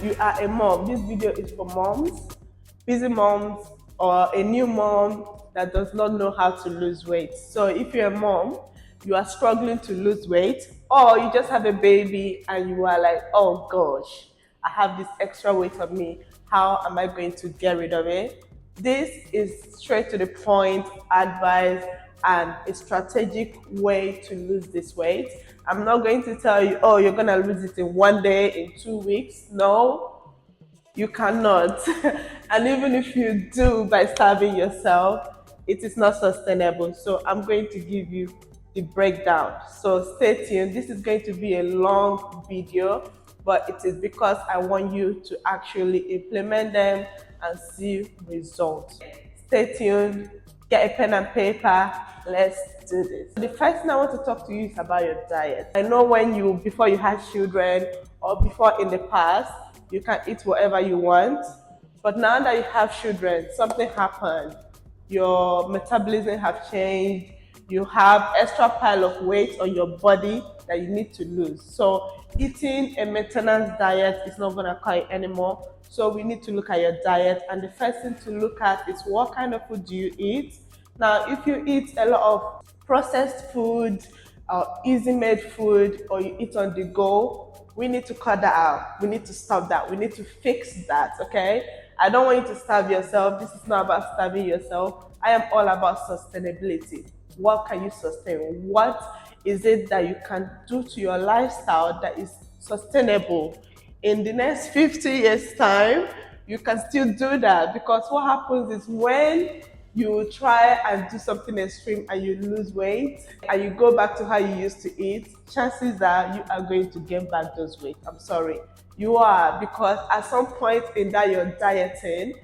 You are a mom. This video is for moms, busy moms, or a new mom that does not know how to lose weight. So if you're a mom, you are struggling to lose weight, or you just have a baby and you are like, oh gosh, I have this extra weight on me. How am I going to get rid of it? This is straight to the point advice and a strategic way to lose this weight. I'm not going to tell you, oh, you're going to lose it in 1 day, in 2 weeks. No, you cannot. And even if you do by starving yourself, it is not sustainable. So I'm going to give you the breakdown. So stay tuned. This is going to be a long video, but it is because I want you to actually implement them and see results. Stay tuned, get a pen and paper. Let's do this. The first thing I want to talk to you is about your diet. I know before you had children or before in the past, you can eat whatever you want. But now that you have children, something happened. Your metabolism have changed. You have extra pile of weight on your body that you need to lose. So eating a maintenance diet is not going to cut it anymore. So we need to look at your diet. And the first thing to look at is what kind of food do you eat? Now, if you eat a lot of processed food, easy made food, or you eat on the go, we need to cut that out. We need to stop that. We need to fix that, okay? I don't want you to starve yourself. This is not about starving yourself. I am all about sustainability. What can you sustain? What is it that you can do to your lifestyle that is sustainable? In the next 50 years' time, you can still do that, because what happens is when you try and do something extreme and you lose weight and you go back to how you used to eat, chances are you are going to gain back those weight. I'm sorry. You are, because at some point in that you're dieting,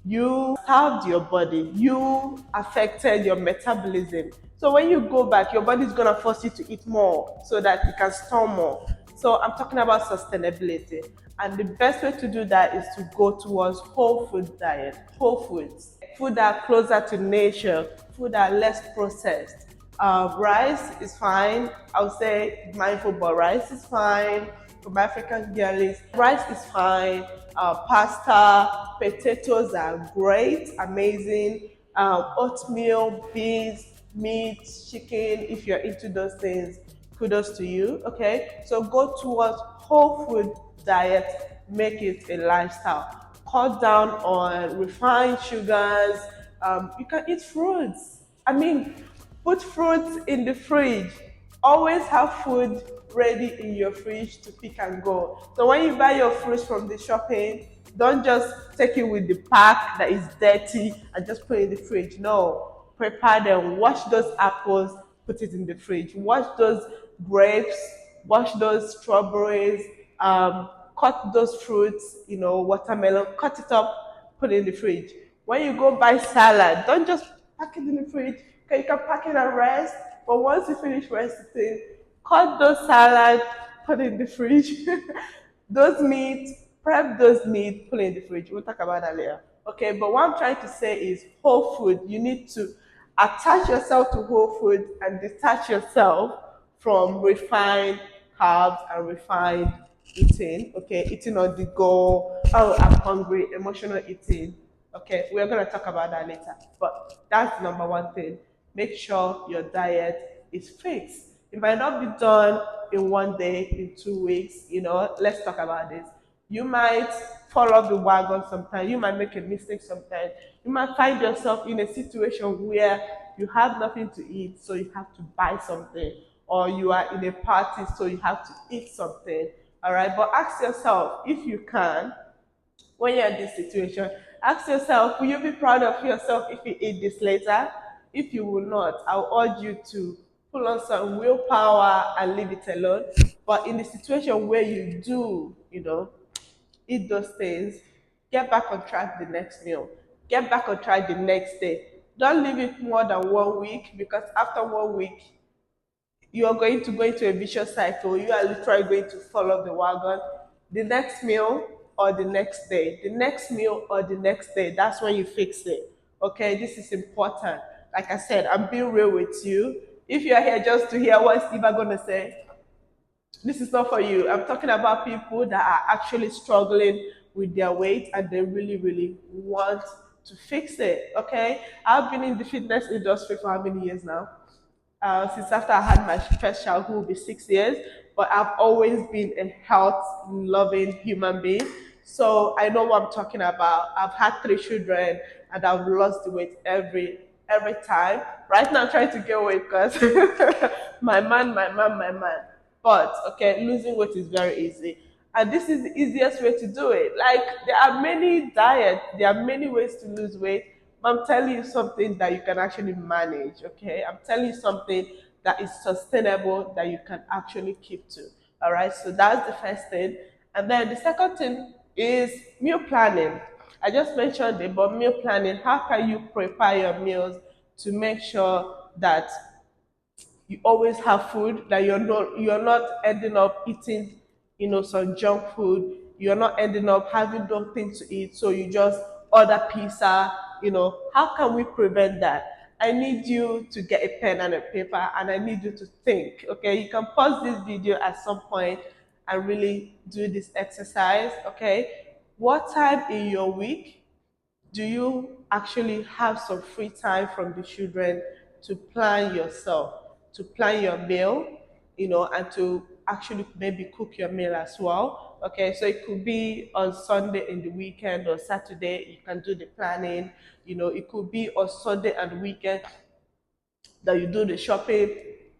you starved your body, you affected your metabolism. So when you go back, your body is going to force you to eat more so that you can store more. So I'm talking about sustainability. And the best way to do that is to go towards whole food diet, whole foods, food that are closer to nature, food that are less processed. Rice is fine. I would say mindful, but rice is fine. From African girlies, rice is fine. Pasta, potatoes are great, amazing. Oatmeal, beans, meat, chicken. If you're into those things, kudos to you. Okay, so go towards whole food diet. Make it a lifestyle. Cut down on refined sugars. You can eat fruits. I mean, put fruits in the fridge. Always have food ready in your fridge to pick and go. So when you buy your fruits from the shopping, don't just take it with the pack that is dirty and just put it in the fridge. No, prepare them. Wash those apples, put it in the fridge. Wash those grapes, wash those strawberries, cut those fruits, watermelon, cut it up, put it in the fridge. When you go buy salad, don't just pack it in the fridge. Okay, you can pack it and rest, but once you finish resting, cut those salad, put it in the fridge. Those meat, prep those meat, put it in the fridge. We'll talk about that later. Okay, but what I'm trying to say is whole food. You need to attach yourself to whole food and detach yourself from refined carbs and refined eating. Okay, eating on the go. Oh, I'm hungry. Emotional eating. Okay, we're gonna talk about that later. But that's the number one thing. Make sure your diet is fixed. It might not be done in 1 day, in 2 weeks. Let's talk about this. You might fall off the wagon sometimes. You might make a mistake sometimes. You might find yourself in a situation where you have nothing to eat, so you have to buy something, or you are in a party, so you have to eat something. All right, but ask yourself if you can, when you're in this situation, ask yourself, will you be proud of yourself if you eat this later? If you will not, I'll urge you to pull on some willpower and leave it alone. But in the situation where you do, eat those things, get back on track the next meal. Get back on track the next day. Don't leave it more than 1 week, because after 1 week, you are going to go into a vicious cycle. You are literally going to fall off the wagon. The next meal or the next day, the next meal or the next day, that's when you fix it. Okay, this is important. Like I said, I'm being real with you. If you are here just to hear what Steve are going to say, This is not for you. I'm talking about people that are actually struggling with their weight and they really, really want to fix it. Okay. I've been in the fitness industry for how many years now? Since after I had my first child, who will be 6 years. But I've always been a health loving human being. So I know what I'm talking about. I've had three children and I've lost the weight every time. Right now I'm trying to get weight because my man. But okay, losing weight is very easy. And this is the easiest way to do it. Like there are many diets, there are many ways to lose weight. But I'm telling you something that you can actually manage, okay? I'm telling you something that is sustainable that you can actually keep to. All right, so that's the first thing. And then the second thing is meal planning. I just mentioned about meal planning. How can you prepare your meals to make sure that you always have food, that you're not ending up eating some junk food, you're not ending up having nothing to eat, so you just order pizza. How can we prevent that? I need you to get a pen and a paper and I need you to think. Okay, you can pause this video at some point and really do this exercise. Okay, what time in your week do you actually have some free time from the children to plan yourself, to plan your meal, and to actually maybe cook your meal as well? Okay, so it could be on Sunday in the weekend or Saturday, you can do the planning. It could be on Sunday and weekend that you do the shopping.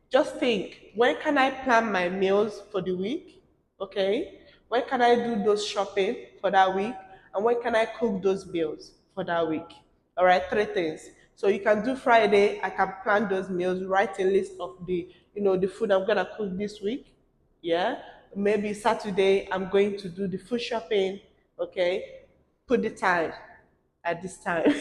Just think, when can I plan my meals for the week? Okay. When can I do those shopping for that week? And when can I cook those meals for that week? All right, three things. So you can do Friday, I can plan those meals, write a list of the food I'm gonna cook this week. Yeah. Maybe Saturday, I'm going to do the food shopping. Okay. Put the time at this time.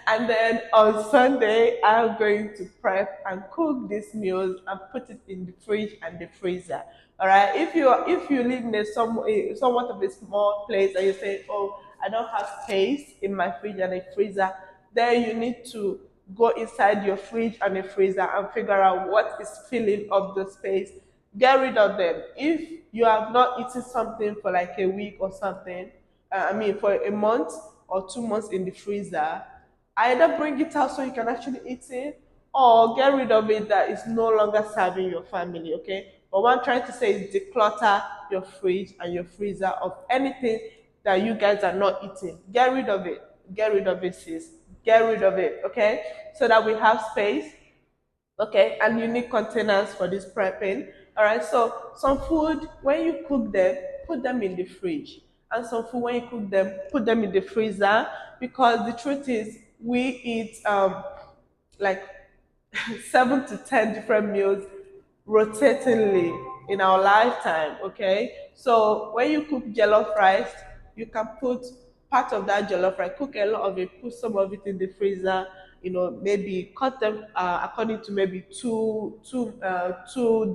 And then on Sunday, I'm going to prep and cook these meals and put it in the fridge and the freezer. All right. If you live in somewhat of a small place and you say, oh, I don't have space in my fridge and a freezer, then you need to go inside your fridge and the freezer and figure out what is filling up the space. Get rid of them. If you have not eaten something for like a week or something, for a month or 2 months in the freezer, either bring it out so you can actually eat it, or get rid of it that is no longer serving your family. Okay. But what I'm trying to say is declutter your fridge and your freezer of anything that you guys are not eating. Get rid of it. Get rid of it, sis. Get rid of it. Okay. So that we have space. Okay, and you need containers for this prepping. All right, so some food, when you cook them, put them in the fridge, and some food, when you cook them, put them in the freezer, because the truth is we eat like 7 to 10 different meals rotatingly in our lifetime. Okay, so when you cook jollof rice, you can put part of that jollof rice, cook a lot of it, put some of it in the freezer. Maybe cut them according to maybe 2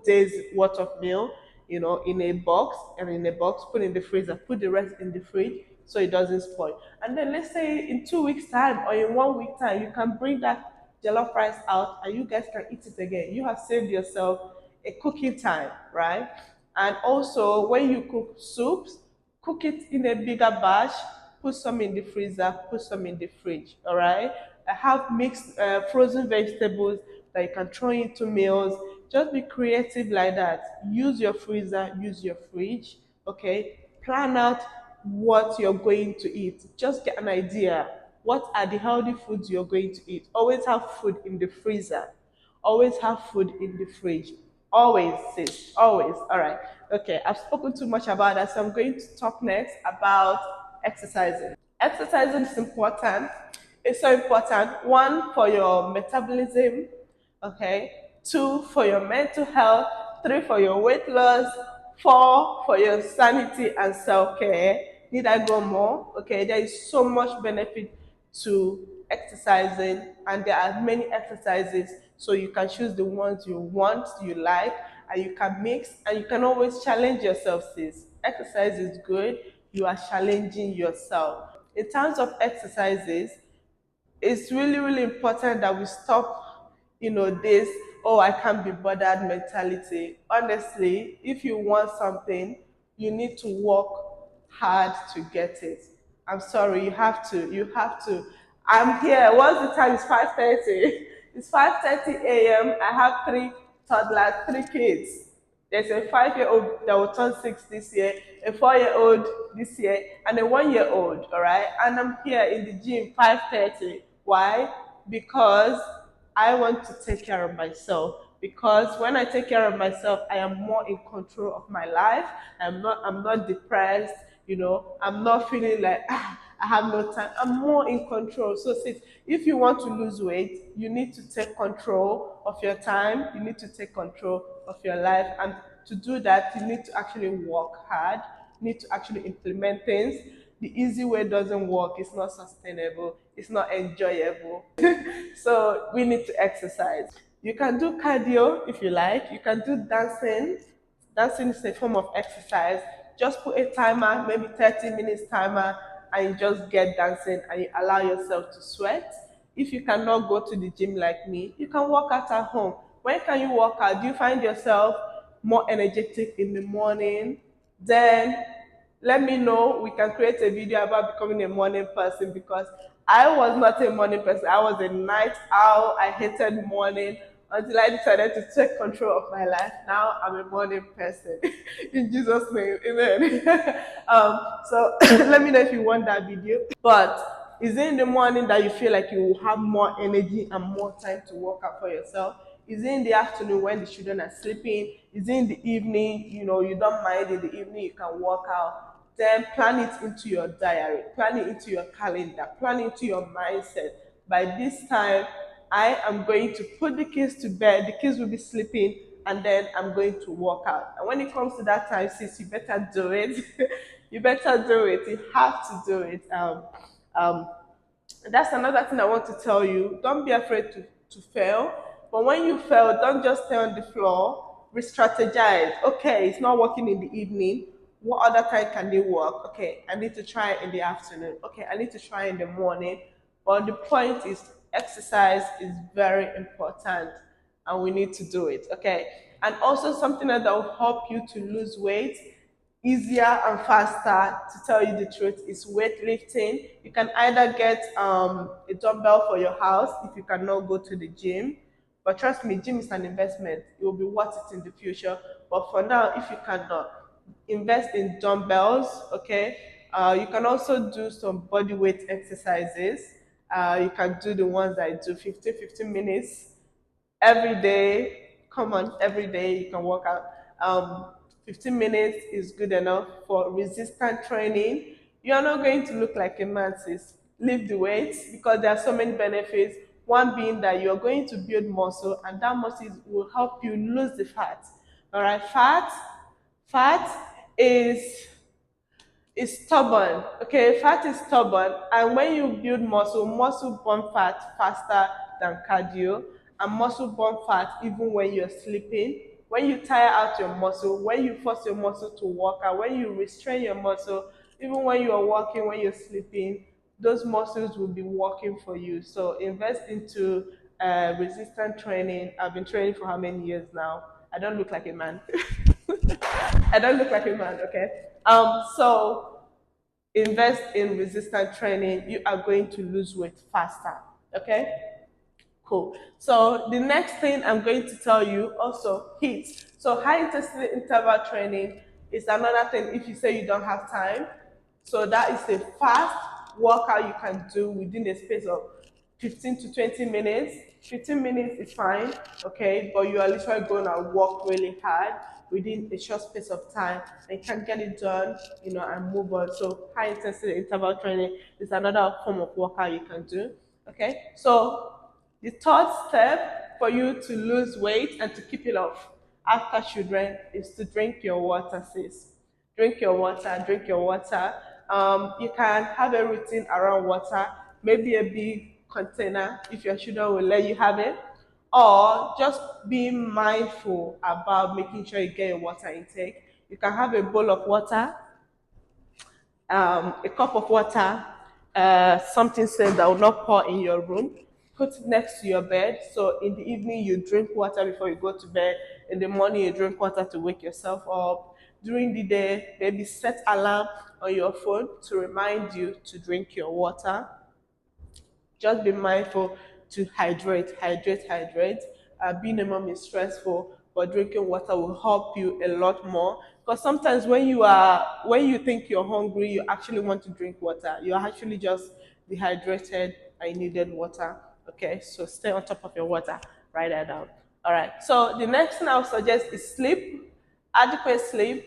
days worth of meal. In a box, and in a box, put in the freezer, put the rest in the fridge so it doesn't spoil. And then let's say in 2 weeks time or in 1 week time, you can bring that jollof rice out and you guys can eat it again. You have saved yourself a cooking time, right? And also, when you cook soups, cook it in a bigger batch, put some in the freezer, put some in the fridge. All right. I have mixed frozen vegetables that you can throw into meals. Just be creative like that. Use your freezer, use your fridge. Okay. Plan out what you're going to eat. Just get an idea. What are the healthy foods you're going to eat? Always have food in the freezer. Always have food in the fridge. Always, sis. Always. All right. Okay. I've spoken too much about that, so I'm going to talk next about exercising. Exercising is important. It's so important. One, for your metabolism. Okay. Two, for your mental health. Three, for your weight loss. Four, for your sanity and self-care. Need I go more? Okay. There is so much benefit to exercising, and there are many exercises, so you can choose the ones you want, you like, and you can mix, and you can always challenge yourself, sis. Exercise is good. You are challenging yourself. In terms of exercises, it's really, really important that we stop, this oh, I can't be bothered mentality. Honestly, if you want something, you need to work hard to get it. I'm sorry, you have to. You have to. I'm here. What's the time? It's 5:30. It's 5:30 a.m. I have three toddlers, three kids. There's a 5-year-old that will turn 6 this year, a 4-year-old this year, and a 1-year-old. All right, and I'm here in the gym 5:30. Why? Because I want to take care of myself. Because when I take care of myself, I am more in control of my life. I'm not depressed. I'm not feeling like I have no time. I'm more in control. So sis, if you want to lose weight, you need to take control of your time. You need to take control of your life. And to do that, you need to actually work hard. You need to actually implement things. The easy way doesn't work. It's not sustainable. It's not enjoyable. So we need to exercise. You can do cardio if you like. You can do dancing. Dancing is a form of exercise. Just put a timer, maybe 30 minutes timer, and you just get dancing and you allow yourself to sweat. If you cannot go to the gym like me, you can work out at home. When can you work out? Do you find yourself more energetic in the morning? Then let me know. We can create a video about becoming a morning person because I was not a morning person. I was a night owl. I hated morning until I decided to take control of my life. Now I'm a morning person. In Jesus' name, amen. So let me know if you want that video. But is it in the morning that you feel like you will have more energy and more time to work out for yourself? Is it in the afternoon when the children are sleeping? Is it in the evening? You don't mind in the evening, you can work out. Then plan it into your diary, plan it into your calendar, plan it into your mindset. By this time, I am going to put the kids to bed, the kids will be sleeping, and then I'm going to work out. And when it comes to that time, sis, you better do it. You better do it. You have to do it. Um, that's another thing I want to tell you. Don't be afraid to fail. But when you fail, don't just stay on the floor. Re-strategize. Okay, it's not working in the evening. What other time can it work? Okay, I need to try it in the afternoon. Okay, I need to try in the morning. But the point is, exercise is very important and we need to do it. Okay, and also something that will help you to lose weight easier and faster, to tell you the truth, is weightlifting. You can either get a dumbbell for your house if you cannot go to the gym. But trust me, gym is an investment. It will be worth it in the future. But for now, if you cannot, invest in dumbbells, okay? You can also do some body weight exercises. You can do the ones that I do 15 minutes every day. Come on, every day you can work out. 15 minutes is good enough for resistance training. You are not going to look like a man, sis. Lift the weights because there are so many benefits. One being that you're going to build muscle, and that muscle will help you lose the fat. All right, fat is stubborn. Okay, fat is stubborn, and when you build muscle, muscle burn fat faster than cardio, and muscle burn fat even when you're sleeping. When you tire out your muscle, when you force your muscle to work out, when you restrain your muscle, even when you are walking, when you're sleeping, those muscles will be working for you. So invest into resistance training. I've been training for how many years now? I don't look like a man. I don't look like a man, okay? So invest in resistance training. You are going to lose weight faster, okay? Cool. So the next thing I'm going to tell you also, HIIT. So high intensity interval training is another thing if you say you don't have time. So that is a fast workout you can do within a space of 15 to 20 minutes. 15 minutes is fine, okay, but you are literally going to work really hard within a short space of time and you can get it done, and move on. So high intensity interval training is another form of workout you can do. Okay, so the third step for you to lose weight and to keep it off after children is to drink your water, sis. Drink your water, drink your water. You can have a routine around water, maybe a big container if your children will let you have it, or just be mindful about making sure you get your water intake. You can have a bowl of water, a cup of water, something safe that will not pour in your room. put it next to your bed. So in the evening, you drink water before you go to bed. In the morning, you drink water to wake yourself up. During the day, maybe set alarm on your phone to remind you to drink your water. Just be mindful to hydrate, hydrate, hydrate. Being a mom is stressful, but drinking water will help you a lot more. Because sometimes when you think you're hungry, you actually want to drink water. You're actually just dehydrated and you needed water. Okay, so stay on top of your water. Write that down. All right. So the next thing I would suggest is sleep, adequate sleep,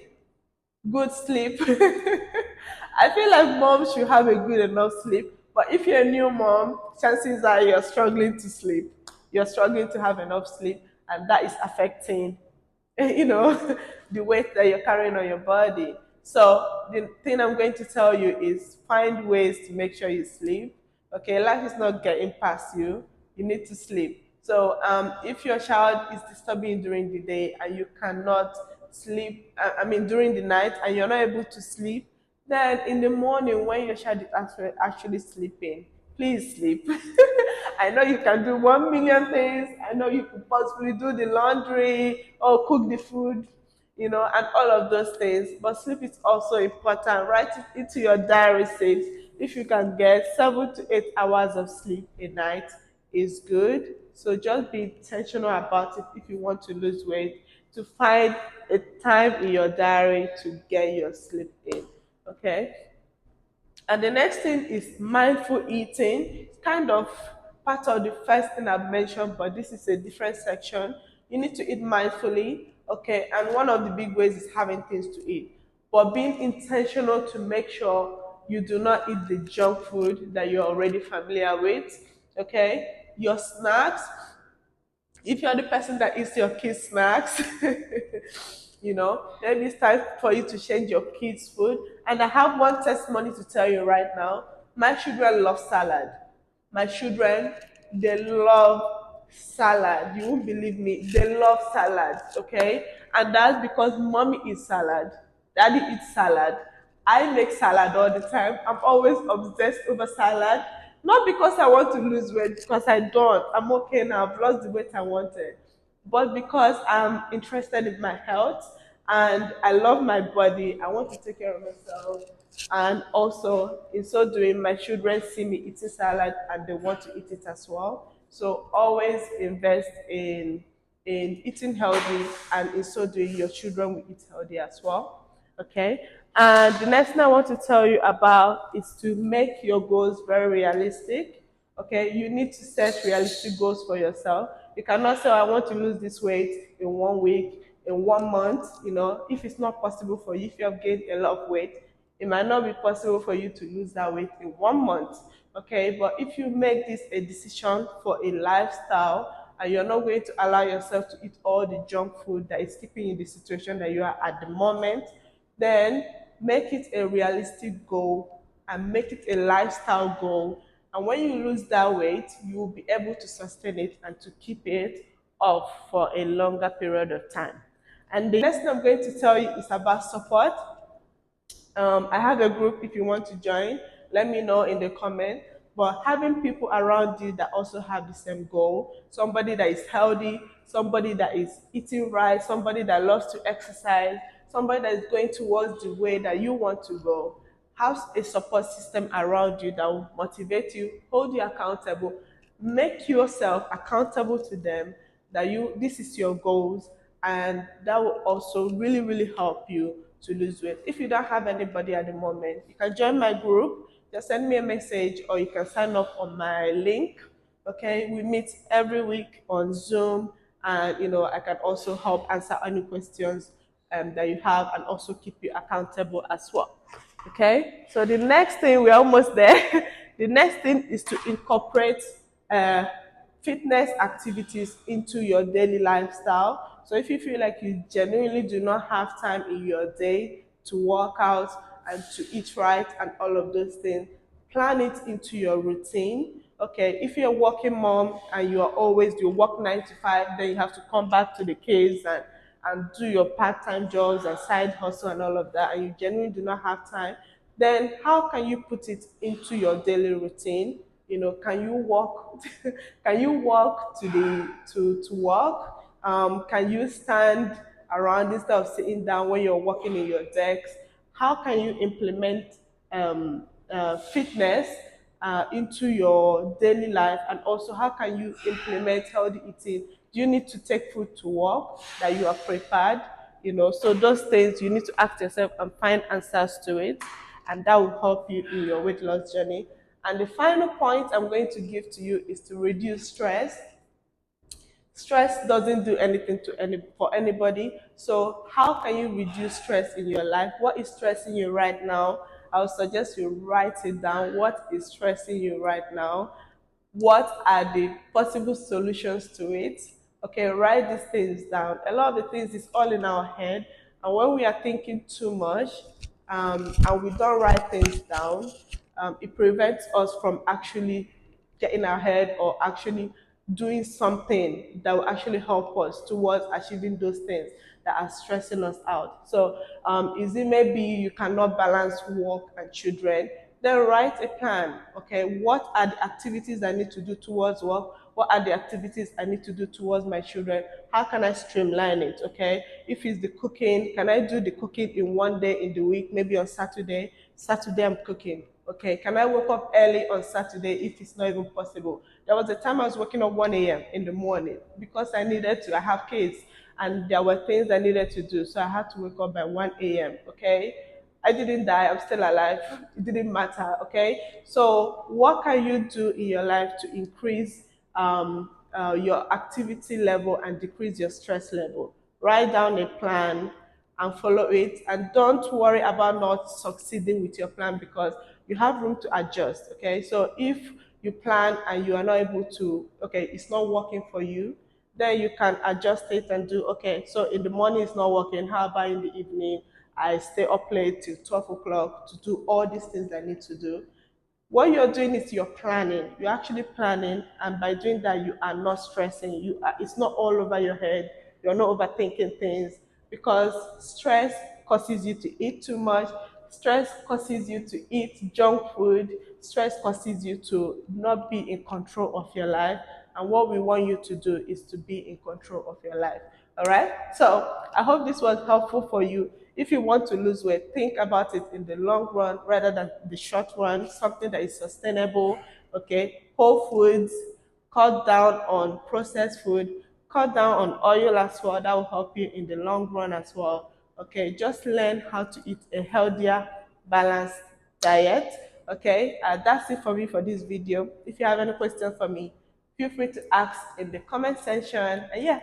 good sleep. I feel like moms should have a good enough sleep. But if you're a new mom, chances are you're struggling to sleep. You're struggling to have enough sleep, and that is affecting, the weight that you're carrying on your body. So the thing I'm going to tell you is find ways to make sure you sleep. Okay, life is not getting past you. You need to sleep. So if your child is disturbing you during the day and you cannot sleep, I mean during the night and you're not able to sleep, then in the morning when your child is actually sleeping, please sleep. I know you can do 1 million things. I know you could possibly do the laundry or cook the food, and all of those things. But sleep is also important. Write it into your diary. Says if you can get 7 to 8 hours of sleep a night is good. So just be intentional about it if you want to lose weight. To find a time in your diary to get your sleep in. Okay. And the next thing is mindful eating. It's kind of part of the first thing I've mentioned, but this is a different section. You need to eat mindfully, okay? And one of the big ways is having things to eat, but being intentional to make sure you do not eat the junk food that you're already familiar with, okay? Your snacks, if you're the person that eats your kids' snacks, maybe it's time for you to change your kids' food. And I have one testimony to tell you right now. My children love salad. My children, they love salad. You won't believe me. They love salad, okay? And that's because mommy eats salad, daddy eats salad. I make salad all the time. I'm always obsessed over salad. Not because I want to lose weight, because I don't. I'm okay now. I've lost the weight I wanted. But because I'm interested in my health and I love my body, I want to take care of myself. And also, in so doing, my children see me eating salad and they want to eat it as well. So always invest in eating healthy, and in so doing, your children will eat healthy as well. Okay. And the next thing I want to tell you about is to make your goals very realistic. Okay, you need to set realistic goals for yourself. You cannot say, "Oh, I want to lose this weight in 1 week, in 1 month." If it's not possible for you, if you have gained a lot of weight, it might not be possible for you to lose that weight in 1 month. Okay, but if you make this a decision for a lifestyle and you're not going to allow yourself to eat all the junk food that is keeping you in the situation that you are at the moment, then make it a realistic goal and make it a lifestyle goal. And when you lose that weight, you will be able to sustain it and to keep it off for a longer period of time. And the next thing I'm going to tell you is about support. I have a group if you want to join. Let me know in the comment. But having people around you that also have the same goal, somebody that is healthy, somebody that is eating right, somebody that loves to exercise, somebody that is going towards the way that you want to go. Have a support system around you that will motivate you, hold you accountable, make yourself accountable to them that this is your goals, and that will also really really help you to lose weight. If you don't have anybody at the moment, you can join my group. Just send me a message or you can sign up on my link. Okay, we meet every week on Zoom, and I can also help answer any questions that you have and also keep you accountable as well. Okay, so the next thing, we're almost there. The next thing is to incorporate uh, fitness activities into your daily lifestyle. So if you feel like you genuinely do not have time in your day to work out and to eat right and all of those things, plan it into your routine. Okay, if you're a working mom and you work 9 to 5, then you have to come back to the kids and do your part-time jobs and side hustle and all of that, and you genuinely do not have time, then how can you put it into your daily routine? Can you walk? Can you walk to work? Can you stand around instead of sitting down when you're working in your desk? How can you implement fitness into your daily life? And also, how can you implement healthy eating? Do you need to take food to work that you are prepared? So those things you need to ask yourself and find answers to it, and that will help you in your weight loss journey. And the final point I'm going to give to you is to reduce stress. Stress doesn't do anything for anybody. So how can you reduce stress in your life? What is stressing you right now? I would suggest you write it down. What is stressing you right now? What are the possible solutions to it? Okay, write these things down. A lot of the things is all in our head, and when we are thinking too much, and we don't write things down, it prevents us from actually getting ahead or actually doing something that will actually help us towards achieving those things that are stressing us out. So, is it maybe you cannot balance work and children? Then write a plan. Okay, what are the activities I need to do towards work? What are the activities I need to do towards my children? How can I streamline it? Okay, if it's the cooking, can I do the cooking in one day in the week, maybe on Saturday? Saturday I'm cooking. Okay, can I wake up early on Saturday if it's not even possible? There was a time I was waking up 1 a.m. in the morning because I needed to. I have kids and there were things I needed to do. So I had to wake up by 1 a.m. Okay, I didn't die, I'm still alive. It didn't matter, okay? So, what can you do in your life to increase your activity level and decrease your stress level? Write down a plan and follow it. And don't worry about not succeeding with your plan because you have room to adjust, okay? So, if you plan and you are not able to, okay, it's not working for you, then you can adjust it and do, okay, so in the morning it's not working, how about in the evening? I stay up late till 12 o'clock to do all these things I need to do. What you're doing is you're planning. You're actually planning, and by doing that, you are not stressing. It's not all over your head. You're not overthinking things because stress causes you to eat too much. Stress causes you to eat junk food. Stress causes you to not be in control of your life. And what we want you to do is to be in control of your life. All right. So I hope this was helpful for you. If you want to lose weight, think about it in the long run rather than the short run, something that is sustainable. Okay. Whole foods, cut down on processed food, cut down on oil as well. That will help you in the long run as well. Okay. Just learn how to eat a healthier, balanced diet. Okay. That's it for me for this video. If you have any questions for me, feel free to ask in the comment section. And yeah,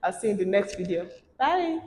I'll see you in the next video. Bye.